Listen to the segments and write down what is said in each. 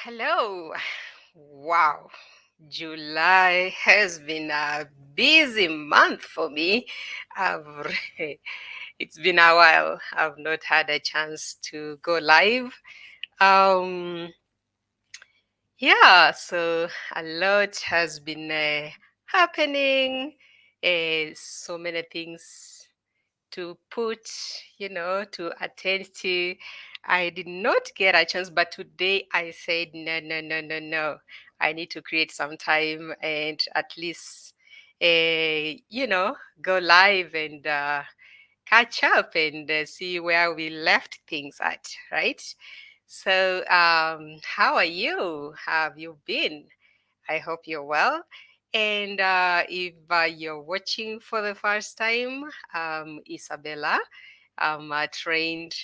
Hello. Wow. July has been a busy month for me. It's been a while. I've not had a chance to go live. Um, yeah, so a lot has been happening. So many things to put, to attend to. I did not get a chance, but today I said, no, no, no, no, no. I need to create some time and at least, go live and catch up and see where we left things at, right? So, how are you? How have you been? I hope you're well. And if you're watching for the first time, Isabella, I'm a trained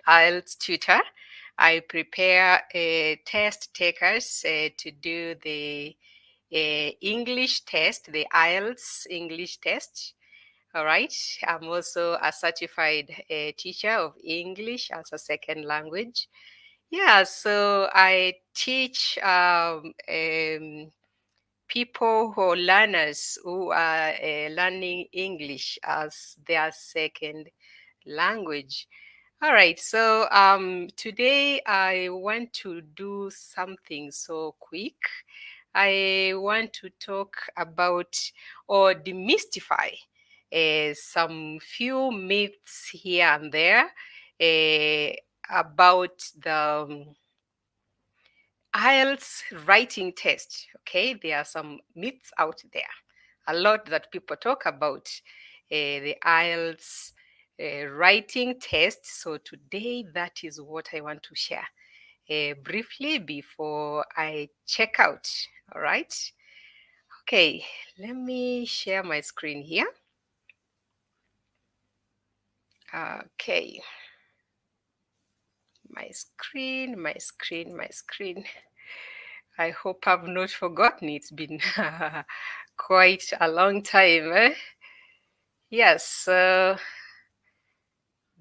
IELTS tutor. I prepare test takers to do the English test, the IELTS English test. All right. I'm also a certified teacher of English as a second language. Yeah, so I teach people who learners who are learning English as their second language. All right, so today I want to do something so quick. I want to talk about or demystify some few myths here and there about the IELTS writing test. Okay, there are some myths out there, a lot that people talk about the IELTS writing test. So today, that is what I want to share briefly before I check out. All right. Okay, let me share my screen here. Okay, my screen. I hope I've not forgotten. It's been quite a long time. Yes,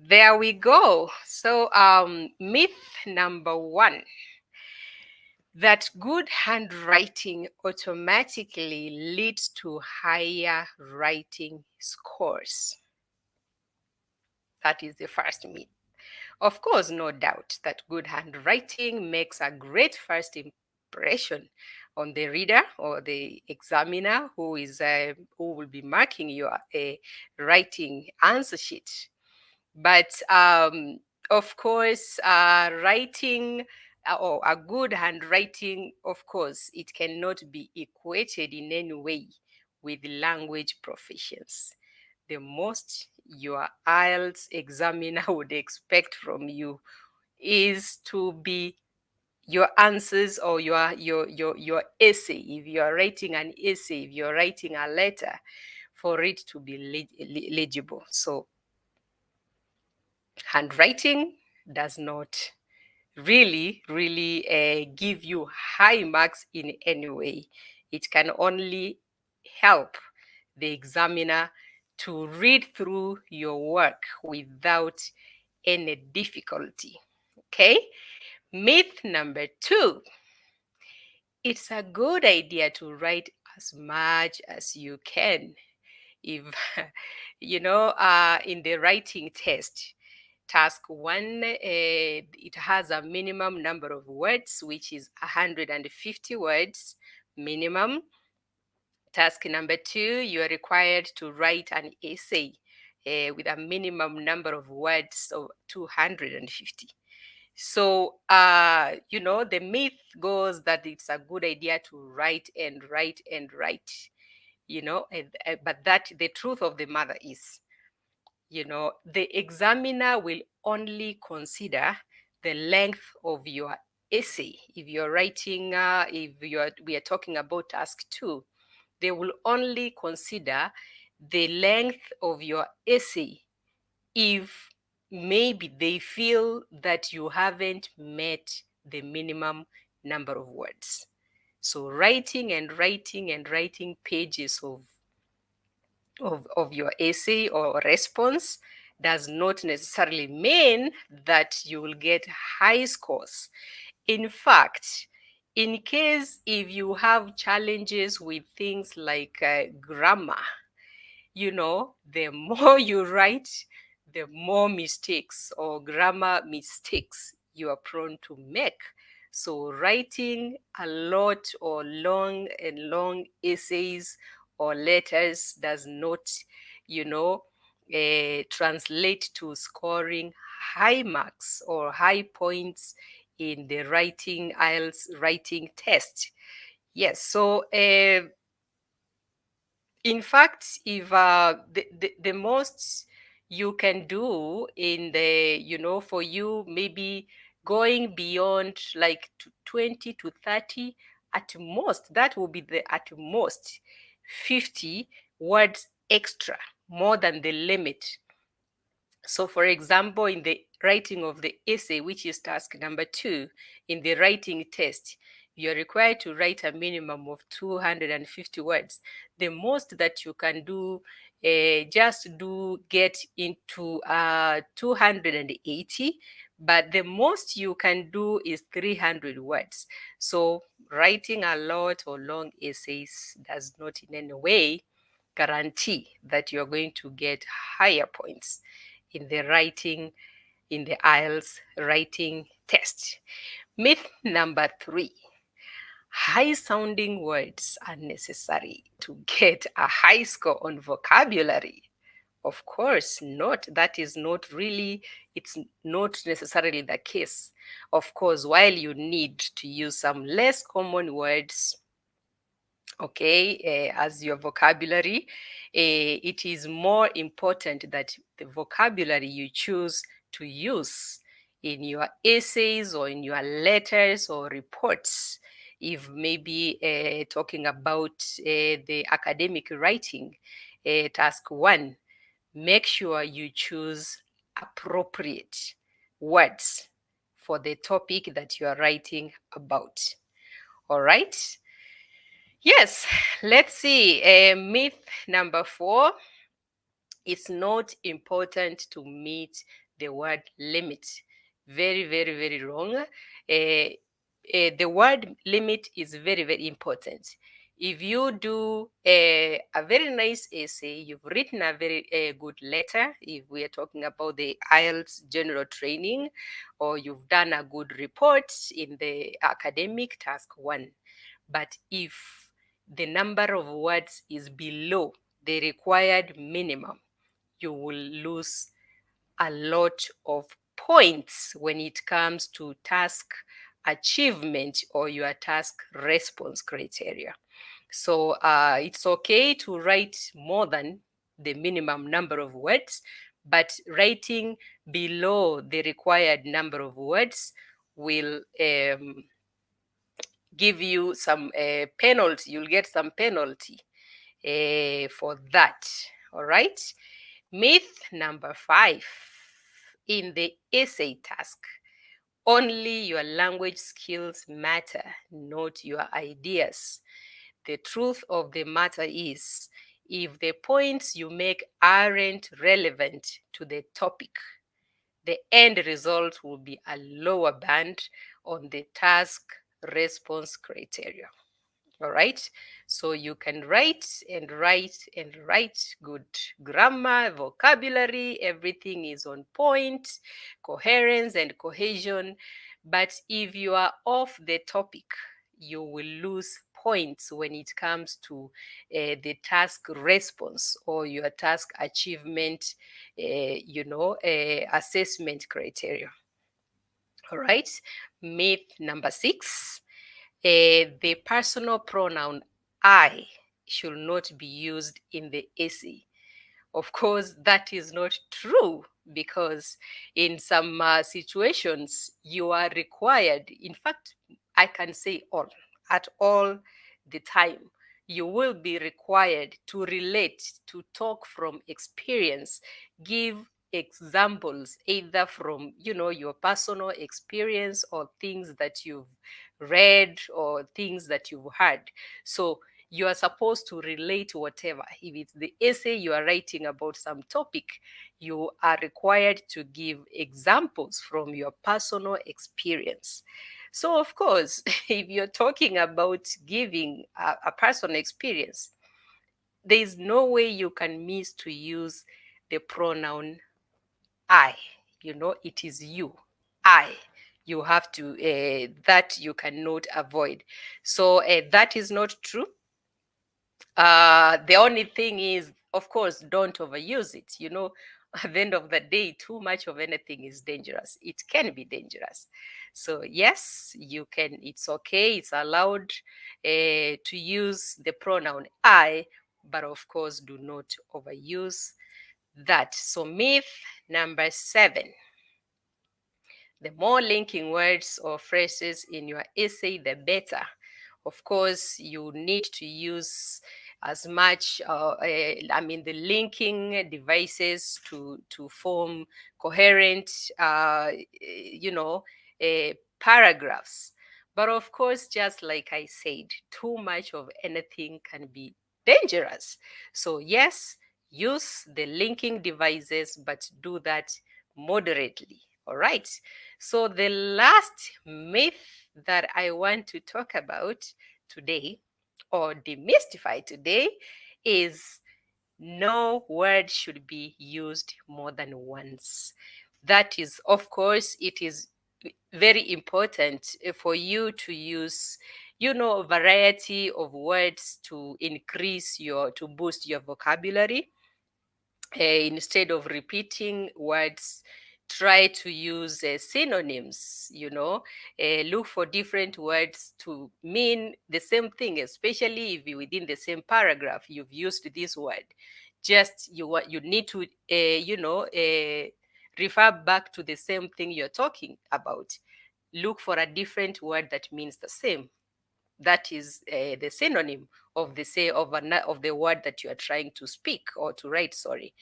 there we go. So, myth number one, that good handwriting automatically leads to higher writing scores. That is the first myth. Of course, no doubt that good handwriting makes a great first impression on the reader or the examiner who will be marking your writing answer sheet. But of course, writing or a good handwriting, of course, it cannot be equated in any way with language proficiency. The most your IELTS examiner would expect from you is to be your answers or your essay. If you are writing an essay, if you're writing a letter, for it to be legible. So handwriting does not really give you high marks in any way. It can only help the examiner to read through your work without any difficulty. Okay? Myth number two, it's a good idea to write as much as you can. If in the writing test, task one, it has a minimum number of words, which is 150 words minimum. Task number two, you are required to write an essay with a minimum number of words of 250. So, the myth goes that it's a good idea to write and write and write, but that the truth of the matter is, the examiner will only consider the length of your essay. If you're writing, we are talking about task two, they will only consider the length of your essay if maybe they feel that you haven't met the minimum number of words. So writing and writing and writing pages of your essay or response does not necessarily mean that you will get high scores. In fact, in case if you have challenges with things like grammar, the more you write, the more mistakes or grammar mistakes you are prone to make. So writing a lot or long essays or letters does not, translate to scoring high marks or high points in the writing IELTS writing test. Yes, so in fact, if the most you can do in the, for you, maybe going beyond like 20 to 30, at most, that will be the at most 50 words extra, more than the limit. So, for example, in the writing of the essay, which is task number 2, in the writing test, you're required to write a minimum of 250 words. The most that you can do, just do get into 280, but the most you can do is 300 words. So, writing a lot or long essays does not in any way guarantee that you're going to get higher points in the IELTS writing test. Myth number 3. High sounding words are necessary to get a high score on vocabulary. Of course not. That is not really, it's not necessarily the case. Of course, while you need to use some less common words, okay, as your vocabulary, it is more important that the vocabulary you choose to use in your essays or in your letters or reports, if maybe talking about the academic writing, task 1, make sure you choose appropriate words for the topic that you are writing about. All right. Yes, let's see. Myth number 4. It's not important to meet the word limit. Very, very, very wrong. The word limit is very, very important. If you do a very nice essay, you've written a very good letter, if we are talking about the IELTS general training, or you've done a good report in the academic task 1. But if the number of words is below the required minimum, you will lose a lot of points when it comes to task achievement or your task response criteria. So it's okay to write more than the minimum number of words, but writing below the required number of words will give you some penalty. You'll get some penalty for that. All right. Myth number 5. In the essay task, only your language skills matter, not your ideas. The truth of the matter is, if the points you make aren't relevant to the topic, the end result will be a lower band on the task response criteria. All right. So you can write and write and write good grammar, vocabulary, everything is on point, coherence and cohesion. But if you are off the topic, you will lose points when it comes to the task response or your task achievement, assessment criteria. All right. Myth number 6. The personal pronoun I should not be used in the essay. Of course, that is not true, because in some situations you are required, in fact, I can say at all the time, you will be required to relate, to talk from experience, give examples either from your personal experience or things that you've read or things that you've heard. So You are supposed to relate whatever. If it's the essay you are writing about some topic, you are required to give examples from your personal experience. So, of course, if you're talking about giving a personal experience, there is no way you can miss to use the pronoun I. It is you. I. You have to, that you cannot avoid. So that is not true. The only thing is, of course, don't overuse it. At the end of the day, too much of anything is dangerous. It can be dangerous. So yes, you can. It's okay. It's allowed to use the pronoun I, but of course, do not overuse that. So myth number 7. The more linking words or phrases in your essay, the better. Of course, you need to use as much, the linking devices to form coherent, paragraphs. But of course, just like I said, too much of anything can be dangerous. So yes, use the linking devices, but do that moderately. All right. So the last myth that I want to talk about today, or demystify today, is no word should be used more than once. That is, of course, it is very important for you to use, a variety of words to to boost your vocabulary. Instead of repeating words, try to use synonyms. Look for different words to mean the same thing, especially if within the same paragraph you've used this word. Just you need to refer back to the same thing you're talking about. Look for a different word that means the same. That is the synonym of of the word that you are trying to speak or to write. Sorry.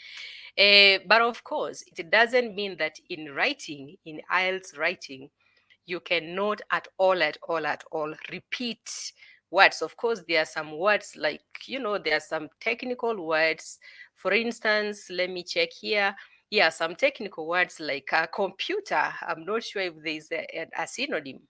But of course, it doesn't mean that in writing, in IELTS writing, you cannot at all repeat words. Of course, there are some words like, there are some technical words. For instance, let me check here. Yeah, some technical words like computer. I'm not sure if there's a synonym,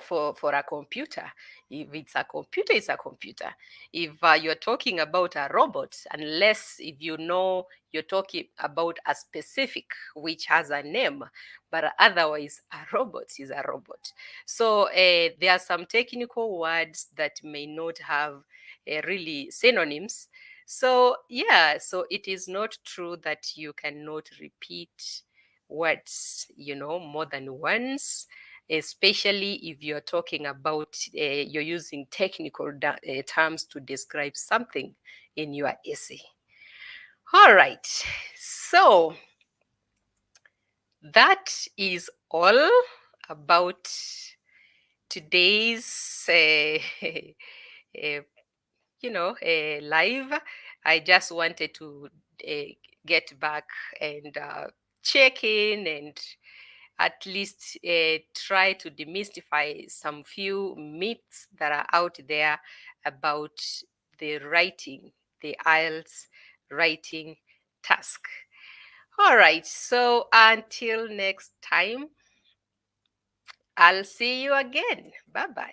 for a computer. If it's a computer, it's a computer. If you're talking about a robot, unless if you're talking about a specific which has a name, but otherwise a robot is a robot. So there are some technical words that may not have really synonyms. So yeah, so it is not true that you cannot repeat words, more than once, especially if you're talking about, you're using technical terms to describe something in your essay. All right, so that is all about today's, live. I just wanted to get back and check in and at least try to demystify some few myths that are out there about the writing, the IELTS writing task. All right, so until next time, I'll see you again. Bye bye.